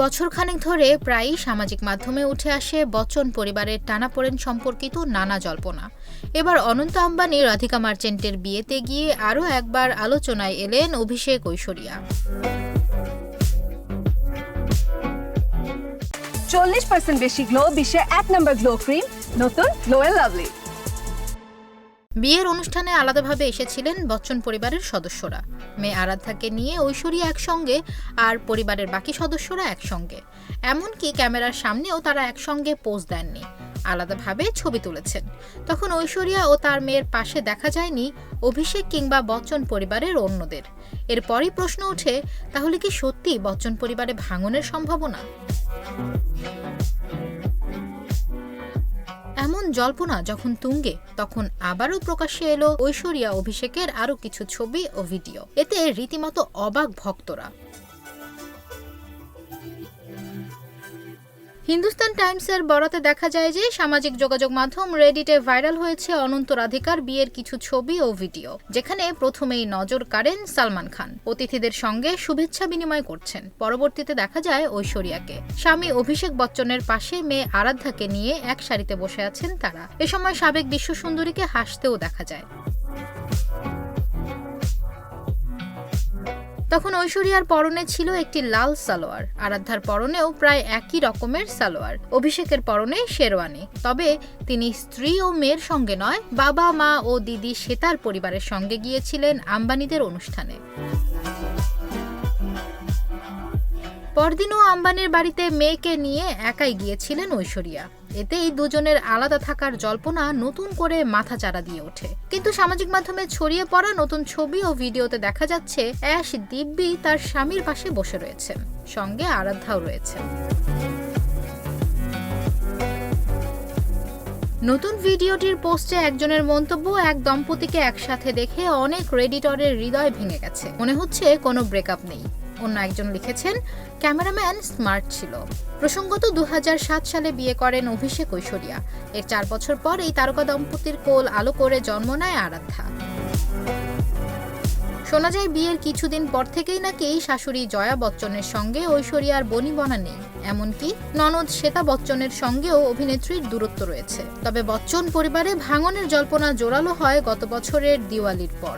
বছরখানেক ধরে প্রায়ই সামাজিক মাধ্যমে উঠে আসে বচ্চন পরিবারের টানাপোড়েন সম্পর্কিত নানা জল্পনা। এবার অনন্ত আম্বানি রাধিকা মার্চেন্টের বিয়েতে গিয়ে আরও একবার আলোচনায় এলেন অভিষেক ঐশ্বরিয়া। 40% বেশি গ্লো, বিশ্বের 1 নম্বর গ্লো ক্রিম, নতুন গ্লো এন্ড লাভলি। বিয়ের অনুষ্ঠানে আলাদাভাবে এসেছিলেন বচ্চন পরিবারের সদস্যরা। মেয়ে আরাধ্যাকে নিয়ে ঐশ্বরিয়া একসঙ্গে আর পরিবারের বাকি সদস্যরা একসঙ্গে। এমনকি ক্যামেরার সামনেও তারা একসঙ্গে পোজ দেননি, আলাদাভাবে ছবি তুলেছেন। তখন ঐশ্বরিয়া ও তার মেয়ের পাশে দেখা যায়নি অভিষেক কিংবা বচ্চন পরিবারের অন্যদের। এরপরই প্রশ্ন ওঠে, তাহলে কি সত্যি বচ্চন পরিবারে ভাঙনের সম্ভাবনা? এমন জল্পনা যখন তুঙ্গে, তখন আবারও প্রকাশ্যে এলো ঐশ্বরিয়া অভিষেকের আরও কিছু ছবি ও ভিডিও। এতে রীতিমতো অবাক ভক্তরা। হিন্দুস্তান টাইমসের বরাতে দেখা যায় যে সামাজিক যোগাযোগ মাধ্যম রেডিটে ভাইরাল হয়েছে অনন্ত রাধিকার বিয়ের কিছু ছবি ও ভিডিও, যেখানে প্রথমেই নজর কাড়েন সালমান খান। অতিথিদের সঙ্গে শুভেচ্ছা বিনিময় করছেন। পরবর্তীতে দেখা যায় ঐশ্বরিয়াকে স্বামী অভিষেক বচ্চনের পাশে মেয়ে আরাধ্যাকে নিয়ে এক সারিতে বসে আছেন তারা। এ সময় সাবেক বিশ্বসুন্দরীকে হাসতেও দেখা যায়। তখন ঐশ্বরিয়ার পরনে ছিল একটি লাল সালোয়ার, আরাধ্যার পরনেও প্রায় একই রকমের সালোয়ার, অভিষেকের পরনে শেরওয়ানি। তবে তিনি স্ত্রী ও মেয়ের সঙ্গে নয়, বাবা, মা ও দিদি শ্বেতার পরিবারের সঙ্গে গিয়েছিলেন আম্বানিদের অনুষ্ঠানে। পরদিনও আম্বানির বাড়িতে মেয়েকে নিয়ে একাই গিয়েছিলেন ঐশ্বরিয়া। এতেই দুজনের আলাদা থাকার জল্পনা নতুন করে মাথাচাড়া দিয়ে ওঠে। কিন্তু সামাজিক মাধ্যমে ছড়িয়ে পড়া নতুন ছবি ও ভিডিওতে দেখা যাচ্ছে অ্যাশ দিব্যি তার স্বামীর পাশে বসে রয়েছেন, সঙ্গে আরাধ্যাও রয়েছেন। নতুন ভিডিওটির পোস্টে একজনের মন্তব্য, এক দম্পতিকে একসাথে দেখে অনেক রেডিটরের হৃদয় ভেঙে গেছে, মনে হচ্ছে কোনো ব্রেকআপ নেই। অন্য একজন লিখেছেন, ক্যামেরাম্যান স্মার্ট ছিল। প্রসঙ্গত 2007 সালে বিয়ে করেন অভিষেক ঐশ্বরিয়া। এর 4 বছর পর এই তারকা দম্পতির কোল আলো করে জন্ম নেয় আরাধ্যা। শোনা যায় বিয়ের কিছুদিন পর থেকেই নাকি শাশুড়ি জয়া বচ্চনের সঙ্গে ঐশ্বরিয়ার বনিবনা নেই। এমনকি ননদ শ্বেতা বচ্চনের সঙ্গেও অভিনেত্রীর দূরত্ব রয়েছে। তবে বচ্চন পরিবারে ভাঙনের জল্পনা জোরালো হয় গত বছরের দিওয়ালির পর।